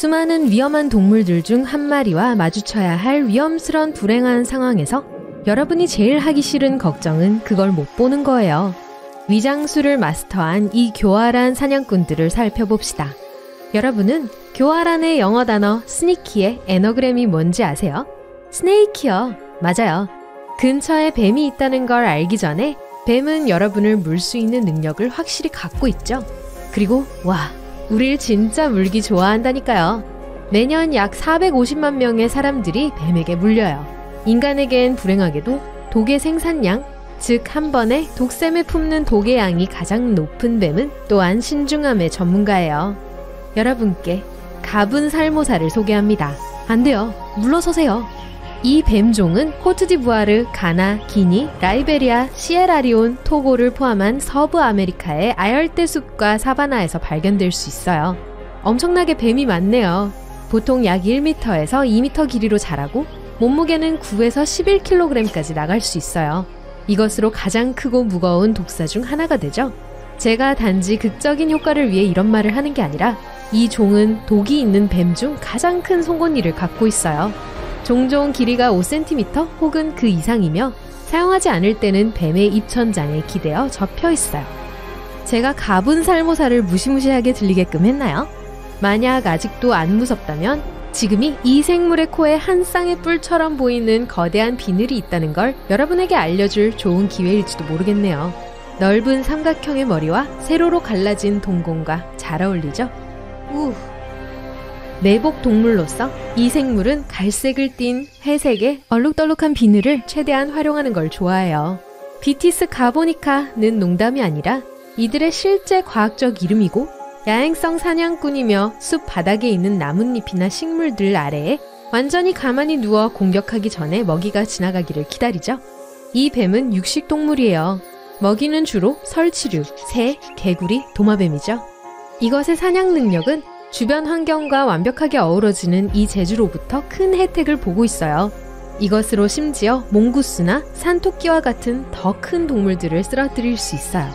수많은 위험한 동물들 중 한 마리와 마주쳐야 할 위험스런 불행한 상황에서 여러분이 제일 하기 싫은 걱정은 그걸 못 보는 거예요. 위장술을 마스터한 이 교활한 사냥꾼들을 살펴봅시다. 여러분은 교활한의 영어 단어 스니키의 애너그램이 뭔지 아세요? 스네이키요. 맞아요. 근처에 뱀이 있다는 걸 알기 전에 뱀은 여러분을 물 수 있는 능력을 확실히 갖고 있죠. 그리고 우릴 진짜 물기 좋아한다니까요. 매년 약 450만 명의 사람들이 뱀에게 물려요. 인간에겐 불행하게도 독의 생산량, 즉 한 번에 독샘에 품는 독의 양이 가장 높은 뱀은 또한 신중함의 전문가예요. 여러분께 가분살모사를 소개합니다. 안 돼요. 물러서세요. 이 뱀종은 코트디부아르, 가나, 기니, 라이베리아, 시에라리온, 토고를 포함한 서부 아메리카의 아열대 숲과 사바나에서 발견될 수 있어요. 엄청나게 뱀이 많네요. 보통 약 1m에서 2m 길이로 자라고 몸무게는 9에서 11kg까지 나갈 수 있어요. 이것으로 가장 크고 무거운 독사 중 하나가 되죠. 제가 단지 극적인 효과를 위해 이런 말을 하는 게 아니라 이 종은 독이 있는 뱀 중 가장 큰 송곳니를 갖고 있어요. 종종 길이가 5cm 혹은 그 이상이며 사용하지 않을 때는 뱀의 입천장에 기대어 접혀 있어요. 제가 가분살모사를 무시무시하게 들리게끔 했나요? 만약 아직도 안 무섭다면 지금이 이 생물의 코에 한 쌍의 뿔처럼 보이는 거대한 비늘이 있다는 걸 여러분에게 알려줄 좋은 기회일지도 모르겠네요. 넓은 삼각형의 머리와 세로로 갈라진 동공과 잘 어울리죠? 내복 동물로서 이 생물은 갈색을 띤 회색의 얼룩덜룩한 비늘을 최대한 활용하는 걸 좋아해요. 비티스 가보니카는 농담이 아니라 이들의 실제 과학적 이름이고 야행성 사냥꾼이며 숲 바닥에 있는 나뭇잎이나 식물들 아래에 완전히 가만히 누워 공격하기 전에 먹이가 지나가기를 기다리죠. 이 뱀은 육식동물이에요. 먹이는 주로 설치류, 새, 개구리, 도마뱀이죠. 이것의 사냥 능력은 주변 환경과 완벽하게 어우러지는 이 재주로부터 큰 혜택을 보고 있어요. 이것으로 심지어 몽구스나 산토끼와 같은 더 큰 동물들을 쓰러뜨릴 수 있어요.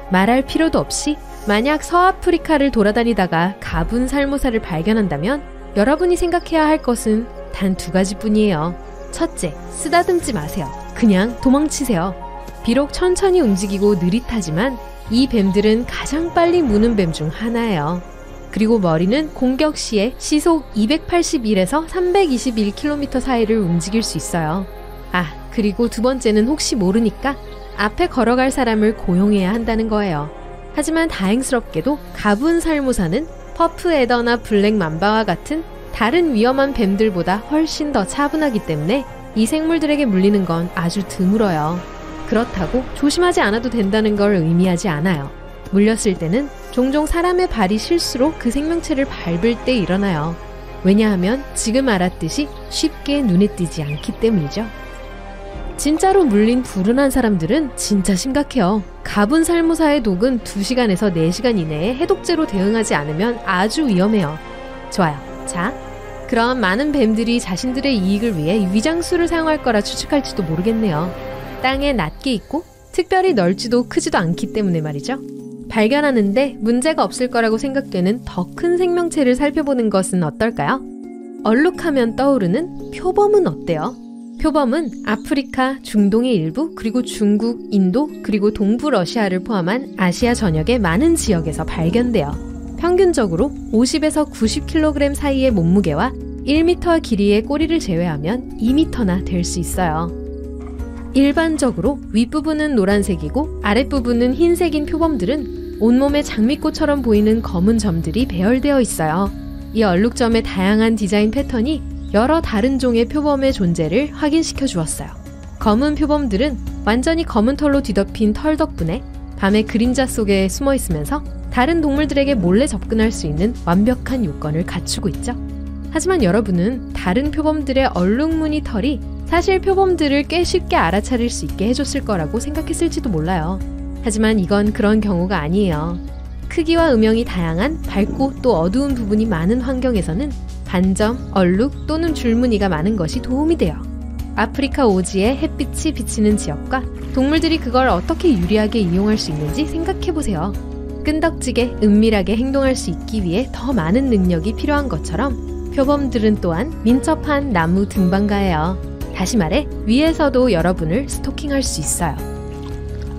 말할 필요도 없이 만약 서아프리카를 돌아다니다가 가분살모사를 발견한다면 여러분이 생각해야 할 것은 단 2가지뿐이에요. 첫째, 쓰다듬지 마세요. 그냥 도망치세요. 비록 천천히 움직이고 느릿하지만 이 뱀들은 가장 빨리 무는 뱀 중 하나예요. 그리고 머리는 공격 시에 시속 281에서 321km 사이를 움직일 수 있어요. 그리고 2번째는 혹시 모르니까 앞에 걸어갈 사람을 고용해야 한다는 거예요. 하지만 다행스럽게도 가분살모사는 퍼프에더나 블랙맘바와 같은 다른 위험한 뱀들보다 훨씬 더 차분하기 때문에 이 생물들에게 물리는 건 아주 드물어요. 그렇다고 조심하지 않아도 된다는 걸 의미하지 않아요. 물렸을 때는 종종 사람의 발이 실수로 그 생명체를 밟을 때 일어나요. 왜냐하면 지금 알았듯이 쉽게 눈에 띄지 않기 때문이죠. 진짜로 물린 불운한 사람들은 진짜 심각해요. 가분살모사의 독은 2시간에서 4시간 이내에 해독제로 대응하지 않으면 아주 위험해요. 좋아요. 자, 그럼 많은 뱀들이 자신들의 이익을 위해 위장술을 사용할 거라 추측할지도 모르겠네요. 땅에 낮게 있고 특별히 넓지도 크지도 않기 때문에 말이죠. 발견하는데 문제가 없을 거라고 생각되는 더 큰 생명체를 살펴보는 것은 어떨까요? 얼룩하면 떠오르는 표범은 어때요? 표범은 아프리카, 중동의 일부, 그리고 중국, 인도, 그리고 동부 러시아를 포함한 아시아 전역의 많은 지역에서 발견돼요. 평균적으로 50에서 90kg 사이의 몸무게와 1m 길이의 꼬리를 제외하면 2m나 될 수 있어요. 일반적으로 윗부분은 노란색이고 아랫부분은 흰색인 표범들은 온몸에 장미꽃처럼 보이는 검은 점들이 배열되어 있어요. 이 얼룩점의 다양한 디자인 패턴이 여러 다른 종의 표범의 존재를 확인시켜 주었어요. 검은 표범들은 완전히 검은 털로 뒤덮인 털 덕분에 밤의 그림자 속에 숨어 있으면서 다른 동물들에게 몰래 접근할 수 있는 완벽한 요건을 갖추고 있죠. 하지만 여러분은 다른 표범들의 얼룩무늬 털이 사실 표범들을 꽤 쉽게 알아차릴 수 있게 해줬을 거라고 생각했을지도 몰라요. 하지만 이건 그런 경우가 아니에요. 크기와 음영이 다양한 밝고 또 어두운 부분이 많은 환경에서는 반점, 얼룩 또는 줄무늬가 많은 것이 도움이 돼요. 아프리카 오지에 햇빛이 비치는 지역과 동물들이 그걸 어떻게 유리하게 이용할 수 있는지 생각해보세요. 끈덕지게 은밀하게 행동할 수 있기 위해 더 많은 능력이 필요한 것처럼 표범들은 또한 민첩한 나무 등반가예요. 다시 말해 위에서도 여러분을 스토킹할 수 있어요.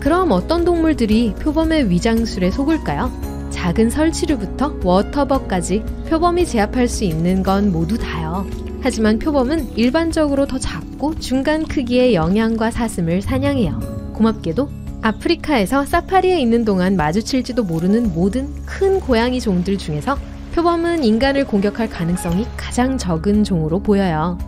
그럼 어떤 동물들이 표범의 위장술에 속을까요? 작은 설치류부터 워터벅까지 표범이 제압할 수 있는 건 모두 다요. 하지만 표범은 일반적으로 더 작고 중간 크기의 영양과 사슴을 사냥해요. 고맙게도 아프리카에서 사파리에 있는 동안 마주칠지도 모르는 모든 큰 고양이 종들 중에서 표범은 인간을 공격할 가능성이 가장 적은 종으로 보여요.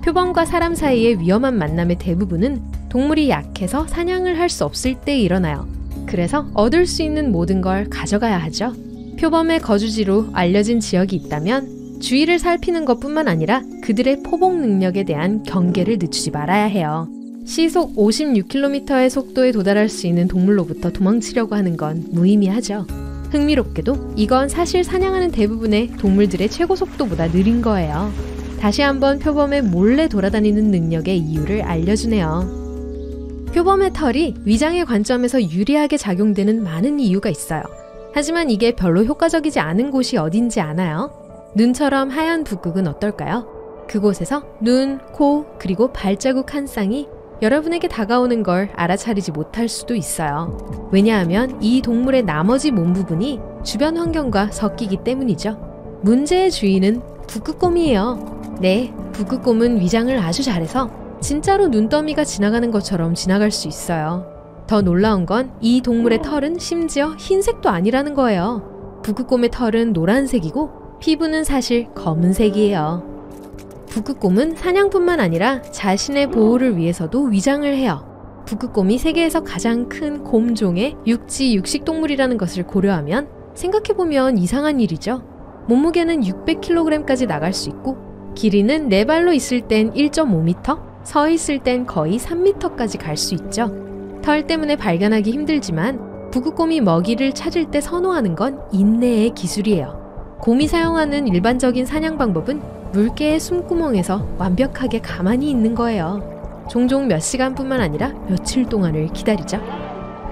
표범과 사람 사이의 위험한 만남의 대부분은 동물이 약해서 사냥을 할 수 없을 때 일어나요. 그래서 얻을 수 있는 모든 걸 가져가야 하죠. 표범의 거주지로 알려진 지역이 있다면 주위를 살피는 것뿐만 아니라 그들의 포복 능력에 대한 경계를 늦추지 말아야 해요. 시속 56km의 속도에 도달할 수 있는 동물로부터 도망치려고 하는 건 무의미하죠. 흥미롭게도 이건 사실 사냥하는 대부분의 동물들의 최고 속도보다 느린 거예요. 다시 한번 표범의 몰래 돌아다니는 능력의 이유를 알려주네요. 표범의 털이 위장의 관점에서 유리하게 작용되는 많은 이유가 있어요. 하지만 이게 별로 효과적이지 않은 곳이 어딘지 아나요? 눈처럼 하얀 북극은 어떨까요? 그곳에서 눈, 코, 그리고 발자국 한 쌍이 여러분에게 다가오는 걸 알아차리지 못할 수도 있어요. 왜냐하면 이 동물의 나머지 몸 부분이 주변 환경과 섞이기 때문이죠. 문제의 주인은 북극곰이에요. 네, 북극곰은 위장을 아주 잘해서 진짜로 눈더미가 지나가는 것처럼 지나갈 수 있어요. 더 놀라운 건 이 동물의 털은 심지어 흰색도 아니라는 거예요. 북극곰의 털은 노란색이고 피부는 사실 검은색이에요. 북극곰은 사냥뿐만 아니라 자신의 보호를 위해서도 위장을 해요. 북극곰이 세계에서 가장 큰 곰종의 육지 육식동물이라는 것을 고려하면 생각해보면 이상한 일이죠. 몸무게는 600kg까지 나갈 수 있고 길이는 4발로 있을 땐 1.5m, 서 있을 땐 거의 3m까지 갈 수 있죠. 털 때문에 발견하기 힘들지만 북극곰이 먹이를 찾을 때 선호하는 건 인내의 기술이에요. 곰이 사용하는 일반적인 사냥 방법은 물개의 숨구멍에서 완벽하게 가만히 있는 거예요. 종종 몇 시간뿐만 아니라 며칠 동안을 기다리죠.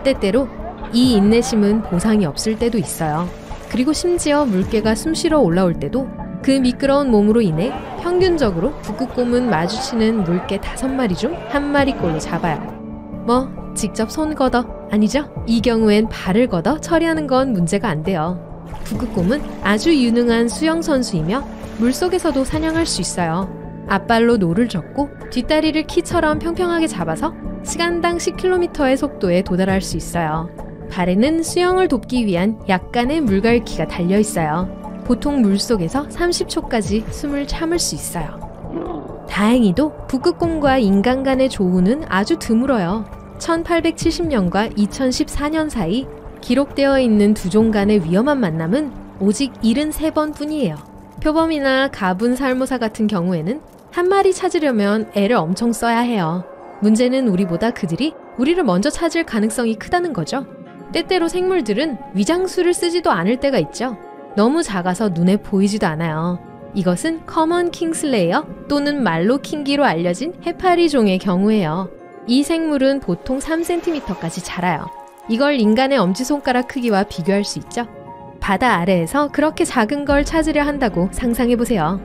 때때로 이 인내심은 보상이 없을 때도 있어요. 그리고 심지어 물개가 숨 쉬러 올라올 때도 그 미끄러운 몸으로 인해 평균적으로 북극곰은 마주치는 물개 5마리 중 1마리꼴로 잡아요. 뭐 직접 손 걷어 아니죠? 이 경우엔 발을 걷어 처리하는 건 문제가 안 돼요. 북극곰은 아주 유능한 수영선수이며 물속에서도 사냥할 수 있어요. 앞발로 노를 젓고 뒷다리를 키처럼 평평하게 잡아서 시간당 10km의 속도에 도달할 수 있어요. 발에는 수영을 돕기 위한 약간의 물갈퀴가 달려있어요. 보통 물속에서 30초까지 숨을 참을 수 있어요. 다행히도 북극곰과 인간 간의 조우는 아주 드물어요. 1870년과 2014년 사이 기록되어 있는 두 종 간의 위험한 만남은 오직 73번 뿐이에요. 표범이나 가분 살모사 같은 경우에는 한 마리 찾으려면 애를 엄청 써야 해요. 문제는 우리보다 그들이 우리를 먼저 찾을 가능성이 크다는 거죠. 때때로 생물들은 위장술을 쓰지도 않을 때가 있죠. 너무 작아서 눈에 보이지도 않아요. 이것은 커먼 킹슬레이어 또는 말로 킹기로 알려진 해파리 종의 경우예요. 이 생물은 보통 3cm까지 자라요. 이걸 인간의 엄지손가락 크기와 비교할 수 있죠. 바다 아래에서 그렇게 작은 걸 찾으려 한다고 상상해보세요.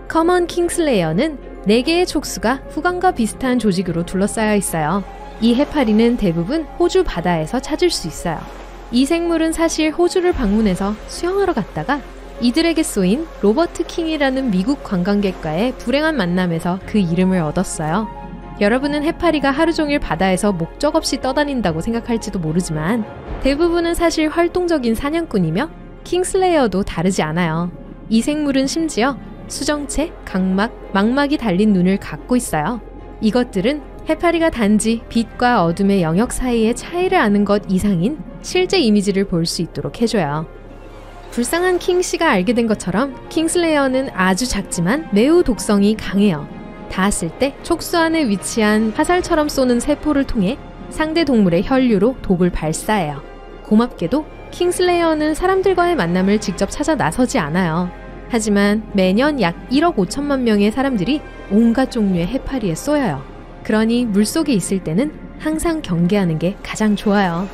커먼 킹슬레이어는 4개의 촉수가 후광과 비슷한 조직으로 둘러싸여 있어요. 이 해파리는 대부분 호주 바다에서 찾을 수 있어요. 이 생물은 사실 호주를 방문해서 수영하러 갔다가 이들에게 쏘인 로버트 킹이라는 미국 관광객과의 불행한 만남에서 그 이름을 얻었어요. 여러분은 해파리가 하루 종일 바다에서 목적 없이 떠다닌다고 생각할지도 모르지만 대부분은 사실 활동적인 사냥꾼이며 킹슬레이어도 다르지 않아요. 이 생물은 심지어 수정체, 각막, 망막이 달린 눈을 갖고 있어요. 이것들은 해파리가 단지 빛과 어둠의 영역 사이의 차이를 아는 것 이상인 실제 이미지를 볼 수 있도록 해줘요. 불쌍한 킹씨가 알게 된 것처럼 킹슬레이어는 아주 작지만 매우 독성이 강해요. 닿았을 때 촉수 안에 위치한 화살처럼 쏘는 세포를 통해 상대 동물의 혈류로 독을 발사해요. 고맙게도 킹슬레이어는 사람들과의 만남을 직접 찾아 나서지 않아요. 하지만 매년 약 1억 5천만 명의 사람들이 온갖 종류의 해파리에 쏘여요. 그러니 물속에 있을 때는 항상 경계하는 게 가장 좋아요.